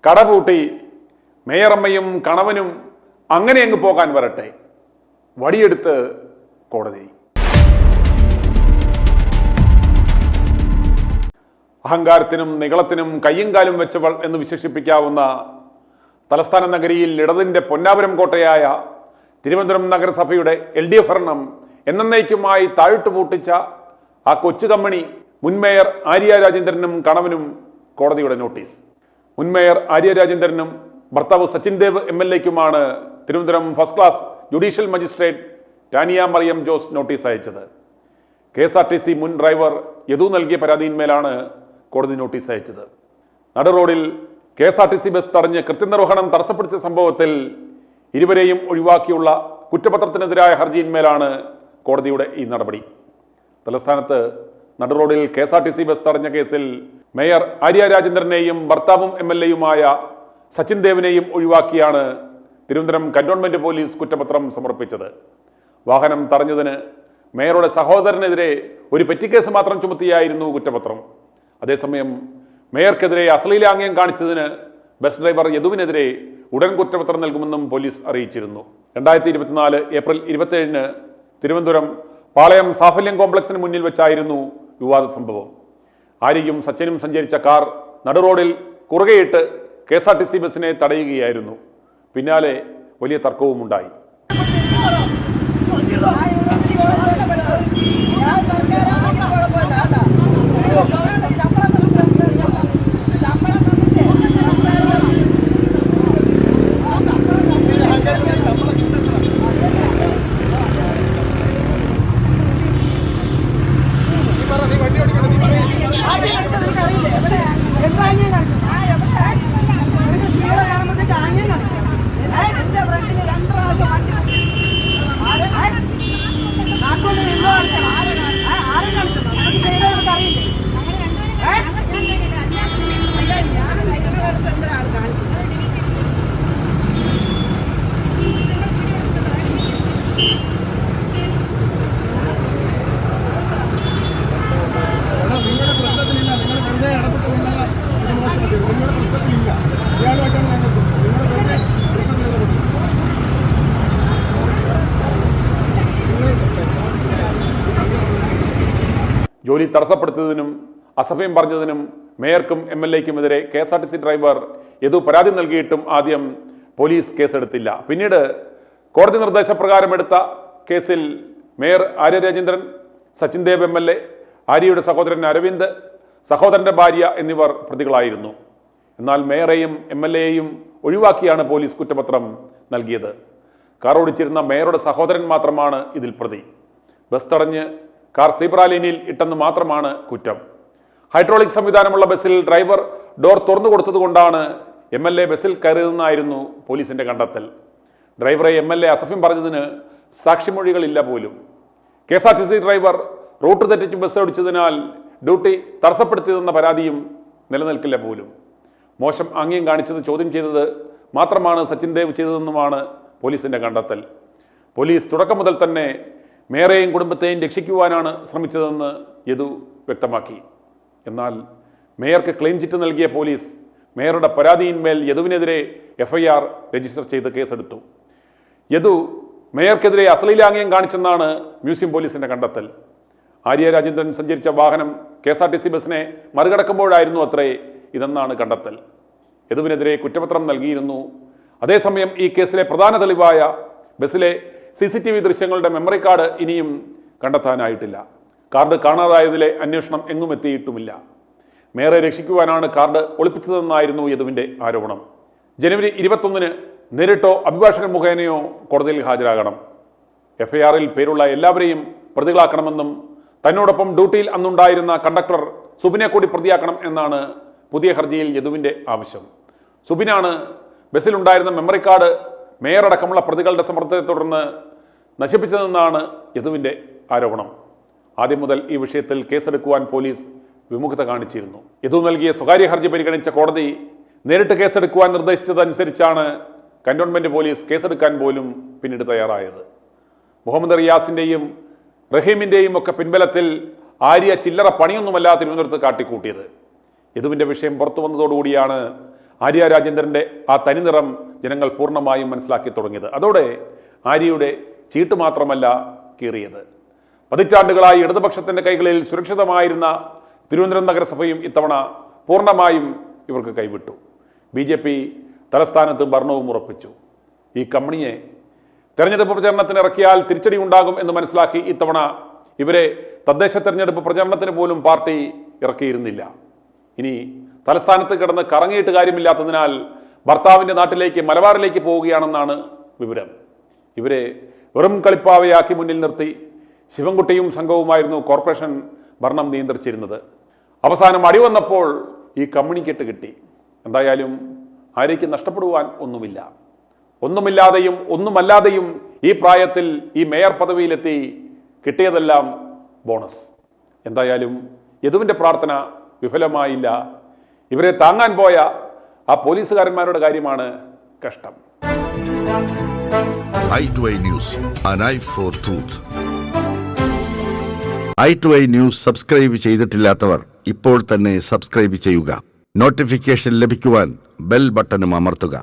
കടപൂട്ടി മേയറമ്മയും കണവനും അങ്ങനെ അങ്ങ് പോകാൻ വരട്ടെ. വടിയെടുത്ത് കോടതി. അഹങ്കാരത്തിനും നികളത്തിനും കയ്യും കാലും വെച്ചവൾ എന്ന് വിശേഷിപ്പിക്കാവുന്ന തലസ്ഥാന നഗരിയിൽ ഇടതിൻ്റെ പൊന്നാപുരം കോട്ടയായ തിരുവനന്തപുരം നഗരസഭയുടെ LDF ഭരണം എന്നേക്കുമായി താഴിട്ട് പൂട്ടിച്ച ആ കൊച്ചു കമ്പനി മുൻ മേയർ ആര്യ രാജേന്ദ്രനും കണവനും കോടതിയുടെ നോട്ടീസ്. മുൻ മേയർ ആര്യ രാജേന്ദ്രനും ഭർത്താവ് സച്ചിൻ ദേവ് MLAക്കുമാണ് Thiruvananthapuram first class judicial magistrate Tania Mariyam Jose notice അയച്ചത്. KSRTC മുൻ ഡ്രൈവർ യദു നൽകിയ പരാതിയിന്മേലാണ് കോടതി നോട്ടീസ് അയച്ചത്. നട റോഡിൽ KSRTC ബസ് തടഞ്ഞ് കൃത്യനിർവഹണം തടസ്സപ്പെടുത്തിയ സംഭവത്തിൽ ഇരുവരെയും ഒഴിവാക്കിയുള്ള കുറ്റപത്രത്തിനെതിരായ ഹർജിയിന്മേലാണ് കോടതിയുടെ ഈ നടപടി. തലസ്ഥാനത്ത് നട റോഡിൽ KSRTC ബസ് തടഞ്ഞ കേസിൽ മേയർ ആര്യ രാജേന്ദ്രനെയും ഭർത്താവും MLAയുമായ സച്ചിൻ ദേവിനെയും ഒഴിവാക്കിയാണ് തിരുവനന്തപുരം കന്റോൺമെന്റ് പോലീസ് കുറ്റപത്രം സമർപ്പിച്ചത്. വാഹനം തടഞ്ഞതിന് മേയറുടെ സഹോദരനെതിരെ ഒരു പെറ്റിക്കേസ് മാത്രം ചുമത്തിയായിരുന്നു കുറ്റപത്രം. അതേസമയം മേയർക്കെതിരെ അശ്ലീലാംഗ്യം കാണിച്ചതിന് ബസ് ഡ്രൈവർ യദുവിനെതിരെ ഉടൻ കുറ്റപത്രം നൽകുമെന്നും പോലീസ് അറിയിച്ചിരുന്നു. 2024 ഏപ്രിൽ 27 തിരുവനന്തപുരം പാളയം സാഫല്യം കോംപ്ലക്സിന് മുന്നിൽ വെച്ചായിരുന്നു വിവാദ സംഭവം. ആര്യയും സച്ചിനും സഞ്ചരിച്ച കാർ നടുറോഡിൽ കുറുകെയിട്ട് KSRTC ബസിനെ തടയുകയായിരുന്നു. പിന്നാലെ വലിയ തർക്കവും ഉണ്ടായി. ജോലി തടസ്സപ്പെടുത്തിയതിനും അസഭ്യം പറഞ്ഞതിനും മേയർക്കും MLAക്കുമെതിരെ KSRTC ഡ്രൈവർ യദു പരാതി നൽകിയിട്ടും ആദ്യം പോലീസ് കേസെടുത്തില്ല. പിന്നീട് കോടതി നിർദ്ദേശപ്രകാരം എടുത്ത കേസിൽ മേയർ ആര്യ രാജേന്ദ്രൻ, സച്ചിൻ ദേവ് MLA, ആര്യയുടെ സഹോദരൻ അരവിന്ദ്, സഹോദരന്റെ ഭാര്യ എന്നിവർ പ്രതികളായിരുന്നു. എന്നാൽ മേയറെയും MLAയെയും ഒഴിവാക്കിയാണ് പോലീസ് കുറ്റപത്രം നൽകിയത്. കാർ ഓടിച്ചിരുന്ന മേയറുടെ സഹോദരൻ മാത്രമാണ് ഇതിൽ പ്രതി. ബസ് തടഞ്ഞ് കാർ സീബ്ര ലൈനിൽ ഇട്ടെന്ന് മാത്രമാണ് കുറ്റം. ഹൈഡ്രോളിക് സംവിധാനമുള്ള ബസ്സിൽ ഡ്രൈവർ ഡോർ തുറന്നു കൊടുത്തതുകൊണ്ടാണ് MLA ബസ്സിൽ കയറിയതെന്നായിരുന്നു പോലീസിന്റെ കണ്ടെത്തൽ. ഡ്രൈവറെ MLA അസഭ്യം പറഞ്ഞതിന് സാക്ഷിമൊഴികളില്ല പോലും. KSRTC ഡ്രൈവർ റൂട്ട് തെറ്റിച്ച് ബസ് ഓടിച്ചതിനാൽ ഡ്യൂട്ടി തടസ്സപ്പെടുത്തിയതെന്ന പരാതിയും നിലനിൽക്കില്ല പോലും. മോശം ആംഗ്യം കാണിച്ചത് ചോദ്യം ചെയ്തത് മാത്രമാണ് സച്ചിൻ ദേവ് ചെയ്തതെന്നുമാണ് പോലീസിന്റെ കണ്ടെത്തൽ. പോലീസ് തുടക്കം മുതൽ തന്നെ മേയറെയും കുടുംബത്തെയും രക്ഷിക്കുവാനാണ് ശ്രമിച്ചതെന്ന് യദു വ്യക്തമാക്കി. എന്നാൽ മേയർക്ക് ക്ലീൻ ചിറ്റ് നൽകിയ പോലീസ് മേയറുടെ പരാതിയിന്മേൽ യദുവിനെതിരെ FIR രജിസ്റ്റർ ചെയ്ത് കേസെടുത്തു. യദു മേയർക്കെതിരെ അശ്ലീലാംഗ്യം കാണിച്ചെന്നാണ് മ്യൂസിയം പോലീസിന്റെ കണ്ടെത്തൽ. ആര്യ രാജേന്ദ്രൻ സഞ്ചരിച്ച വാഹനം KSRTC ബസിനെ മറികടക്കുമ്പോഴായിരുന്നു അത്രേ ഇതെന്നാണ് കണ്ടെത്തൽ. യദുവിനെതിരെ കുറ്റപത്രം നൽകിയിരുന്നു. അതേസമയം ഈ കേസിലെ പ്രധാന തെളിവായ ബസിലെ CCTV ദൃശ്യങ്ങളുടെ മെമ്മറി കാർഡ് ഇനിയും കണ്ടെത്താനായിട്ടില്ല. കാർഡ് കാണാതായതിലെ അന്വേഷണം എങ്ങും എത്തിയിട്ടുമില്ല. മേയറെ രക്ഷിക്കുവാനാണ് കാർഡ് ഒളിപ്പിച്ചതെന്നായിരുന്നു യദുവിന്റെ ആരോപണം. ജനുവരി 21 നേരിട്ടോ അഭിഭാഷകൻ മുഖേനയോ കോടതിയിൽ ഹാജരാകണം. FIRൽ പേരുള്ള എല്ലാവരെയും പ്രതികളാക്കണമെന്നും തന്നോടൊപ്പം ഡ്യൂട്ടിയിൽ അന്നുണ്ടായിരുന്ന കണ്ടക്ടർ സുബിനെ കൂടി പ്രതിയാക്കണം എന്നാണ് പുതിയ ഹർജിയിൽ യദുവിന്റെ ആവശ്യം. സുബിനാണ് ബസ്സിലുണ്ടായിരുന്ന മെമ്മറി കാർഡ് മേയർ അടക്കമുള്ള പ്രതികളുടെ സമ്മർദ്ദത്തെ തുടർന്ന് നശിപ്പിച്ചതെന്നാണ് യദുവിന്റെ ആരോപണം. ആദ്യം മുതൽ ഈ വിഷയത്തിൽ കേസെടുക്കുവാൻ പോലീസ് വിമുഖത കാണിച്ചിരുന്നു. യദു നൽകിയ സ്വകാര്യ ഹർജി പരിഗണിച്ച കോടതി നേരിട്ട് കേസെടുക്കുവാൻ നിർദ്ദേശിച്ചതനുസരിച്ചാണ് കന്റോൺമെന്റ് പോലീസ് കേസെടുക്കാൻ പോലും പിന്നീട് തയ്യാറായത്. മുഹമ്മദ് റിയാസിന്റെയും റഹീമിന്റെയും ഒക്കെ പിൻബലത്തിൽ ആര്യ ചില്ലറ പണിയൊന്നുമല്ല തിരുവനന്തപുരത്ത് കാട്ടിക്കൂട്ടിയത്. യദുവിന്റെ വിഷയം പുറത്തു വന്നതോടുകൂടിയാണ് ആര്യ രാജേന്ദ്രൻ്റെ ആ തനിനിറം ജനങ്ങൾ പൂർണ്ണമായും മനസ്സിലാക്കി തുടങ്ങിയത്. അതോടെ ആര്യയുടെ ചീട്ട് മാത്രമല്ല കീറിയത്. പതിറ്റാണ്ടുകളായി ഇടതുപക്ഷത്തിൻ്റെ കൈകളിൽ സുരക്ഷിതമായിരുന്ന തിരുവനന്തപുരം നഗരസഭയും ഇത്തവണ പൂർണ്ണമായും ഇവർക്ക് കൈവിട്ടു. BJP തലസ്ഥാനത്ത് ഭരണവും ഉറപ്പിച്ചു. ഈ കമ്പനിയെ തെരഞ്ഞെടുപ്പ് പ്രചരണത്തിന് ഇറക്കിയാൽ തിരിച്ചടി ഉണ്ടാകും എന്ന് മനസ്സിലാക്കി ഇത്തവണ ഇവരെ തദ്ദേശ തെരഞ്ഞെടുപ്പ് പ്രചരണത്തിന് പോലും പാർട്ടി ഇറക്കിയിരുന്നില്ല. ഇനി തലസ്ഥാനത്ത് കിടന്ന് കറങ്ങിയിട്ട് കാര്യമില്ലാത്തതിനാൽ ഭർത്താവിൻ്റെ നാട്ടിലേക്ക് മലബാറിലേക്ക് പോവുകയാണെന്നാണ് വിവരം. ഇവരെ വെറും കളിപ്പാവയാക്കി മുന്നിൽ നിർത്തി ശിവൻകുട്ടിയും സംഘവുമായിരുന്നു കോർപ്പറേഷൻ ഭരണം നിയന്ത്രിച്ചിരുന്നത്. അവസാനം അടി വന്നപ്പോൾ ഈ കമ്മ്യൂണിക്കേറ്റ് കിട്ടി. എന്തായാലും ആര്യയ്ക്ക് നഷ്ടപ്പെടുവാൻ ഒന്നുമില്ല. ഒന്നുമില്ലാതെയും ഒന്നുമല്ലാതെയും ഈ പ്രായത്തിൽ ഈ മേയർ പദവിയിലെത്തി കിട്ടിയതെല്ലാം ബോണസ്. എന്തായാലും യദുവിൻ്റെ പ്രാർത്ഥന വിഫലമായില്ല. ഇവരെ താങ്ങാൻ പോയ ആ പോലീസുകാരന്മാരുടെ കാര്യമാണ് കഷ്ടം. i2i News, an eye for truth. i2i News subscribe ചെയ്തിട്ടില്ലാത്തവർ ഇപ്പോൾ തന്നെ സബ്സ്ക്രൈബ് ചെയ്യുക. നോട്ടിഫിക്കേഷൻ ലഭിക്കുവാൻ ബെൽ ബട്ടണും അമർത്തുക.